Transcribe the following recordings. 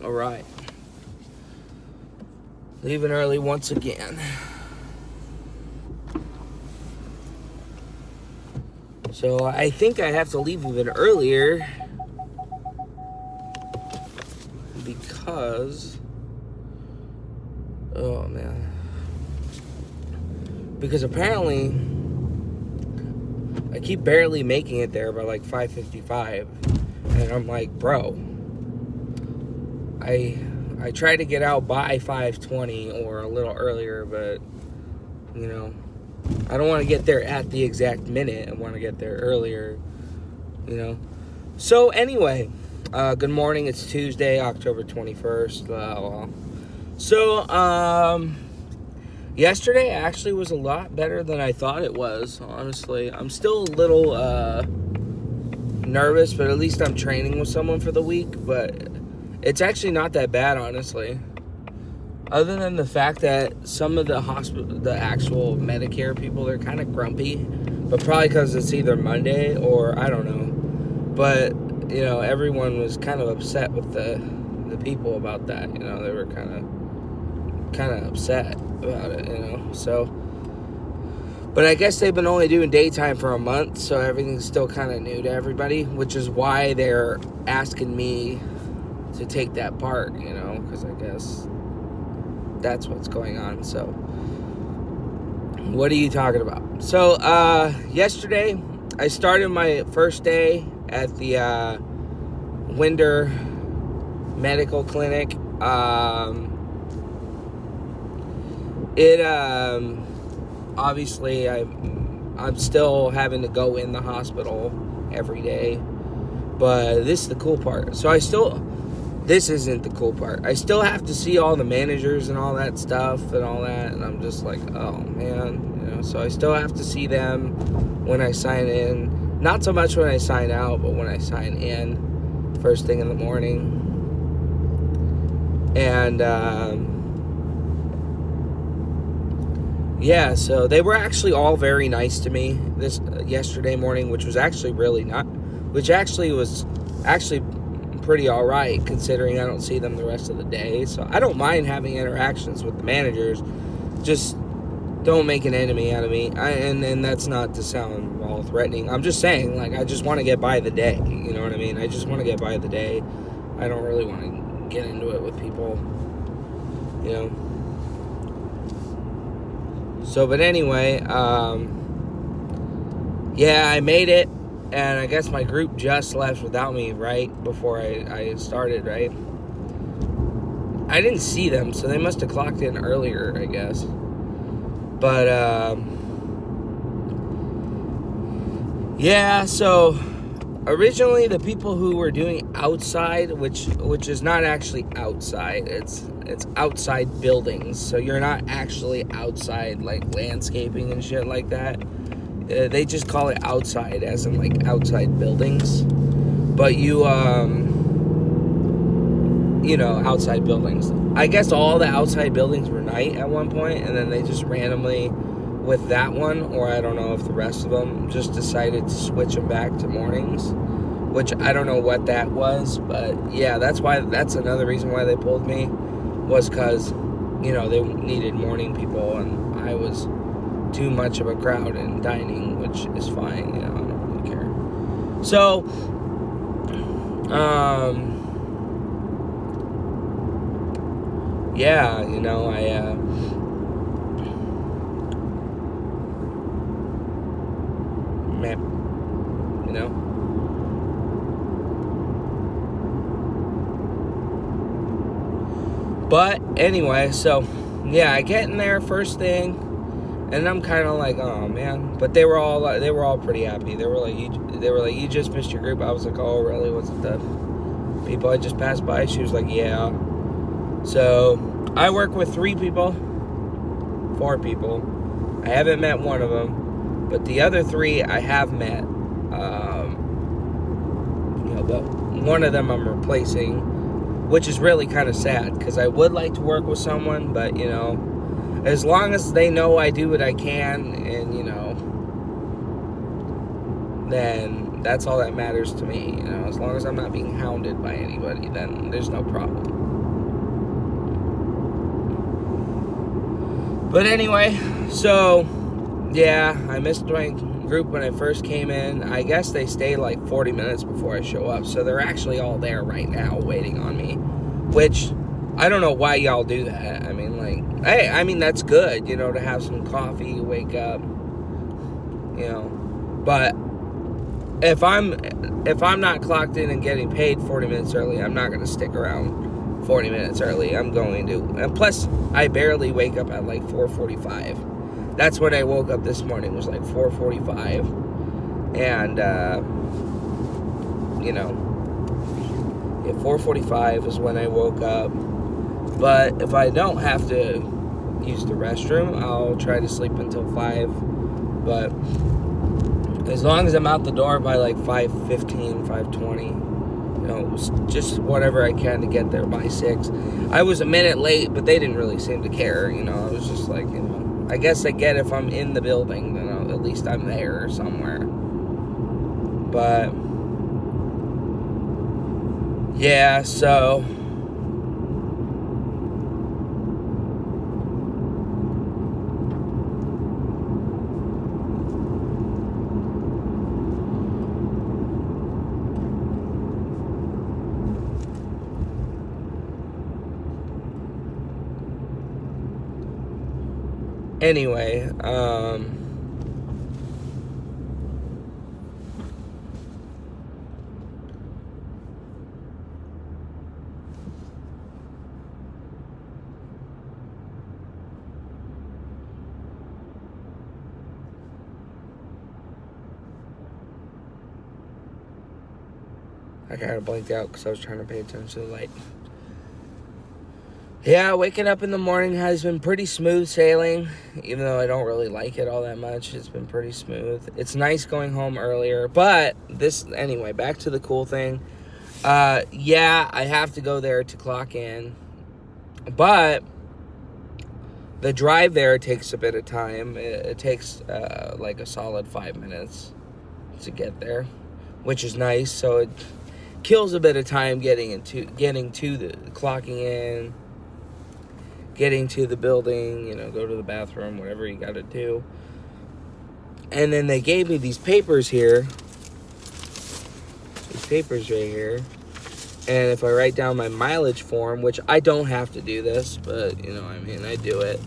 All right. Leaving early once again. So I think I have to leave even earlier because, oh man, because apparently I keep barely making it there by like 5:55, and I'm like, bro, I try to get out by 5:20 or a little earlier, but you know, I don't want to get there at the exact minute. I want to get there earlier, you know. So anyway, good morning. It's Tuesday, October 21st. So, yesterday actually was a lot better than I thought it was, honestly. I'm still a little nervous, but at least I'm training with someone for the week. But it's actually not that bad, honestly. Other than the fact that some of the actual Medicare people, they're kind of grumpy, but probably because it's either Monday or I don't know. But you know, everyone was kind of upset with the people about that. You know, they were kind of upset about it. You know, so. But I guess they've been only doing daytime for a month, so everything's still kind of new to everybody, which is why they're asking me to take that part. You know, because I guess that's what's going on. So what are you talking about? So yesterday I started my first day at the Winder Medical Clinic. Obviously I'm still having to go in the hospital every day, but this is the cool part. This isn't the cool part. I still have to see all the managers and all that stuff and all that, and I'm just like, oh man, you know. So I still have to see them when I sign in. Not so much when I sign out, but when I sign in, first thing in the morning. And yeah, so they were actually all very nice to me this yesterday morning, which was actually was pretty all right, considering I don't see them the rest of the day. So I don't mind having interactions with the managers, just don't make an enemy out of me. And that's not to sound all threatening. I'm just saying, like, I just want to get by the day. You know what I mean? I just want to get by the day. I don't really want to get into it with people, you know. So, but anyway, yeah, I made it. And I guess my group just left without me right before I started, right? I didn't see them, so they must have clocked in earlier, I guess. But, yeah, so originally the people who were doing outside, which is not actually outside, it's outside buildings. So you're not actually outside, like landscaping and shit like that. They just call it outside, as in like outside buildings. But you know, outside buildings. I guess all the outside buildings were night at one point, and then they just randomly, with that one, or I don't know if the rest of them, just decided to switch them back to mornings, which I don't know what that was, but yeah, that's another reason why they pulled me, was because, you know, they needed morning people, and I was too much of a crowd in dining, which is fine, you know, I don't really care. So, yeah, you know, you know, but anyway, so, yeah, I get in there first thing, and I'm kind of like, oh man. But they were all pretty happy. They were like, you just missed your group. I was like, oh really? Was it the people I just passed by? She was like, yeah. So I work with 4 people. I haven't met one of them, but the other 3 I have met. You know, but one of them I'm replacing, which is really kind of sad because I would like to work with someone, but you know, as long as they know I do what I can, and you know, that's all that matters to me. You know, as long as I'm not being hounded by anybody, then there's no problem. But anyway, so yeah, I missed my group when I first came in. I guess they stay like 40 minutes before I show up, so they're actually all there right now waiting on me, which I don't know why y'all do that. I mean, like, hey, I mean, that's good, you know, to have some coffee, wake up, you know, but if I'm not clocked in and getting paid 40 minutes early, I'm not going to stick around 40 minutes early. I'm going to. And plus, I barely wake up at like 4:45. That's when I woke up this morning, was like 4:45. And, you know, yeah, 4:45 is when I woke up. But if I don't have to use the restroom, I'll try to sleep until 5. But as long as I'm out the door by like 5:15, 5:20, you know, just whatever I can to get there by 6. I was a minute late, but they didn't really seem to care, you know. I was just like, you know, I guess I get if I'm in the building, then at least I'm there somewhere. But yeah, so anyway, I kind of blanked out because I was trying to pay attention to the light. Yeah, waking up in the morning has been pretty smooth sailing, even though I don't really like it all that much. It's been pretty smooth. It's nice going home earlier, but anyway, back to the cool thing. Yeah, I have to go there to clock in, but the drive there takes a bit of time. It takes like a solid 5 minutes to get there, which is nice. So it kills a bit of time getting to the clocking in, getting to the building, you know, go to the bathroom, whatever you got to do. And then they gave me these papers here. These papers right here. And if I write down my mileage form, which I don't have to do this, but, you know, I mean, I do it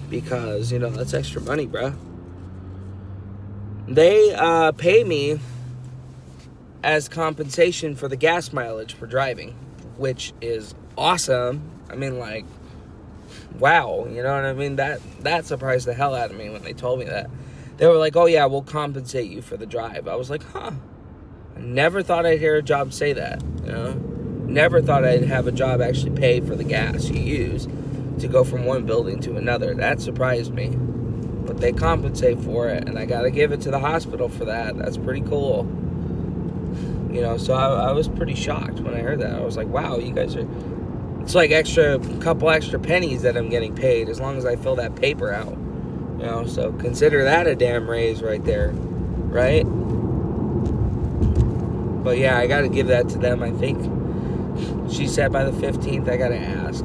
because, you know, that's extra money, bruh. They pay me as compensation for the gas mileage for driving, which is awesome. I mean, like, wow, you know what I mean? That surprised the hell out of me when they told me that. They were like, oh yeah, we'll compensate you for the drive. I was like, huh. I never thought I'd hear a job say that, you know? Never thought I'd have a job actually pay for the gas you use to go from one building to another. That surprised me. But they compensate for it, and I gotta give it to the hospital for that. That's pretty cool. You know, so I was pretty shocked when I heard that. I was like, wow, you guys are... It's like couple extra pennies that I'm getting paid as long as I fill that paper out. You know, so consider that a damn raise right there, right? But yeah, I gotta give that to them, I think. She said by the 15th, I gotta ask.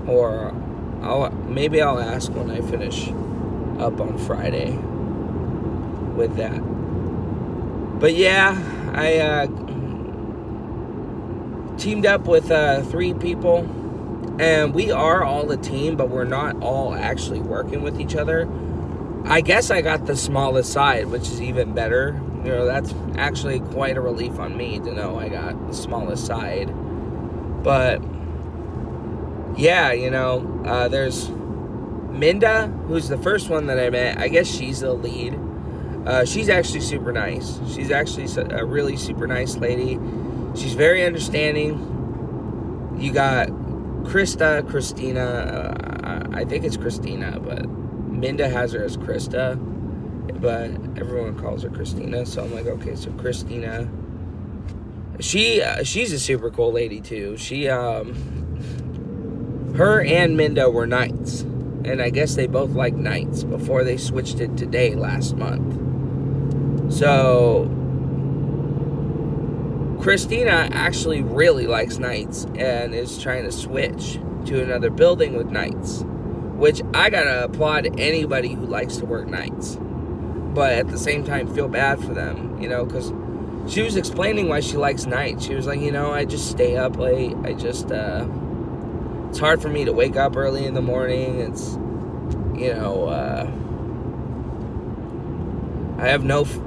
Or maybe I'll ask when I finish up on Friday with that. But yeah, I teamed up with 3 people, and we are all a team, but we're not all actually working with each other. I guess I got the smallest side, which is even better. You know, that's actually quite a relief on me to know I got the smallest side. But yeah, you know, there's Minda, who's the first one that I met. I guess she's the lead. She's actually super nice. She's actually a really super nice lady. She's very understanding. You got Christina. I think it's Christina, but Minda has her as Krista. But everyone calls her Christina, so I'm like, okay, so Christina. She's a super cool lady too. Her and Minda were nights, and I guess they both like nights before they switched it to day last month. So Christina actually really likes nights and is trying to switch to another building with nights, which I gotta applaud anybody who likes to work nights, but at the same time feel bad for them, because she was explaining why she likes nights. She was like, I just stay up late. It's hard for me to wake up early in the morning. It's,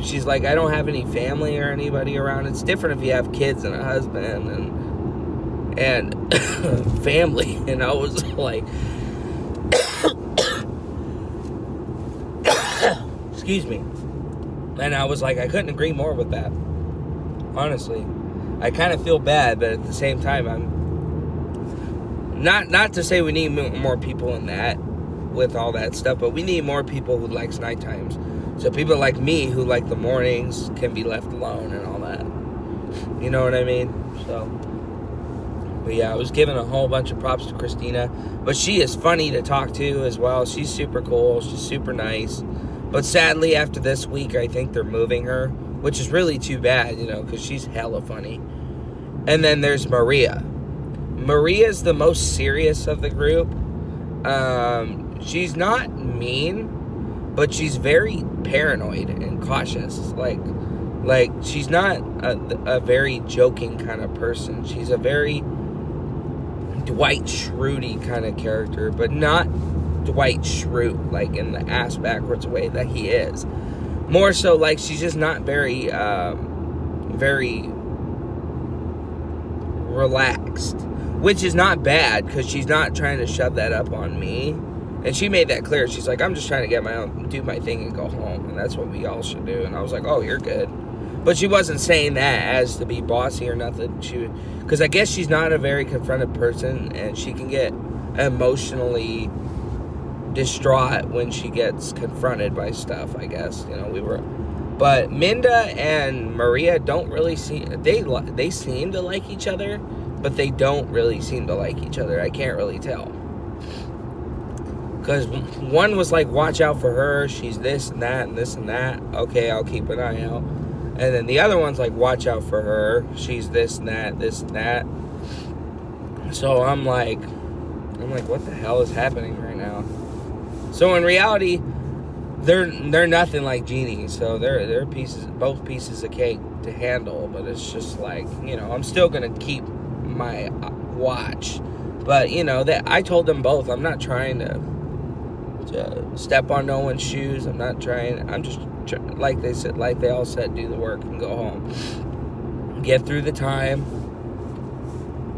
she's like, I don't have any family or anybody around. It's different if you have kids and a husband and family. And I was like, excuse me. And I was like, I couldn't agree more with that. Honestly, I kind of feel bad, but at the same time, I'm not to say we need more people in that with all that stuff, but we need more people who likes night times. So people like me who like the mornings can be left alone and all that. You know what I mean? So, but yeah, I was giving a whole bunch of props to Christina, but she is funny to talk to as well. She's super cool. She's super nice. But sadly, after this week, I think they're moving her, which is really too bad, because she's hella funny. And then there's Maria. Maria's the most serious of the group. She's not mean, but she's very paranoid and cautious. Like she's not a very joking kind of person. She's a very Dwight Schrute kind of character, but not Dwight Schrute, like in the ass backwards way that he is. More so, like, she's just not very relaxed, which is not bad, because she's not trying to shove that up on me. And she made that clear. She's like, I'm just trying to do my thing and go home, and that's what we all should do. And I was like, oh, you're good. But she wasn't saying that as to be bossy or nothing. Because I guess she's not a very confronted person, and she can get emotionally distraught when she gets confronted by stuff, I guess. But Minda and Maria don't really they seem to like each other, but they don't really seem to like each other. I can't really tell. Because one was like, watch out for her, she's this and that and this and that. Okay, I'll keep an eye out. And then the other one's like, watch out for her, she's this and that, this and that. So I'm like, what the hell is happening right now? So in reality, they're nothing like Jeannie. So they're both pieces of cake to handle. But it's just like, I'm still gonna keep my watch. But that I told them both, I'm not trying to step on no one's shoes. I'm just like they all said, do the work and go home. Get through the time.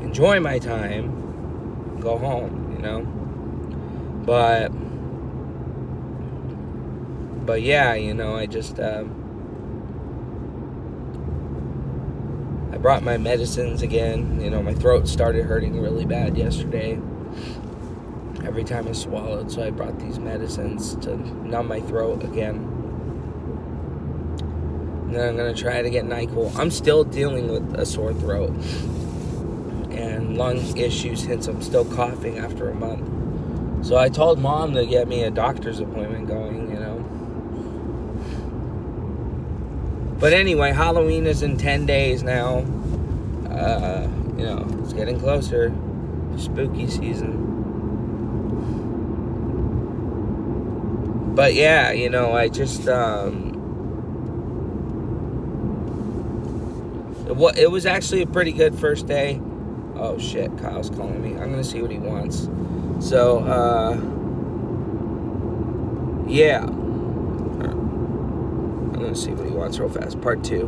Enjoy my time. Go home. But yeah, I just, I brought my medicines again. My throat started hurting really bad yesterday. Every time I swallowed, so I brought these medicines to numb my throat again. And then I'm going to try to get NyQuil. I'm still dealing with a sore throat and lung issues, hence I'm still coughing after a month. So I told Mom to get me a doctor's appointment going, But anyway, Halloween is in 10 days now. It's getting closer. Spooky season. But yeah, I just, it was actually a pretty good first day. Oh shit, Kyle's calling me. I'm gonna see what he wants. So, yeah. I'm gonna see what he wants real fast. Part 2.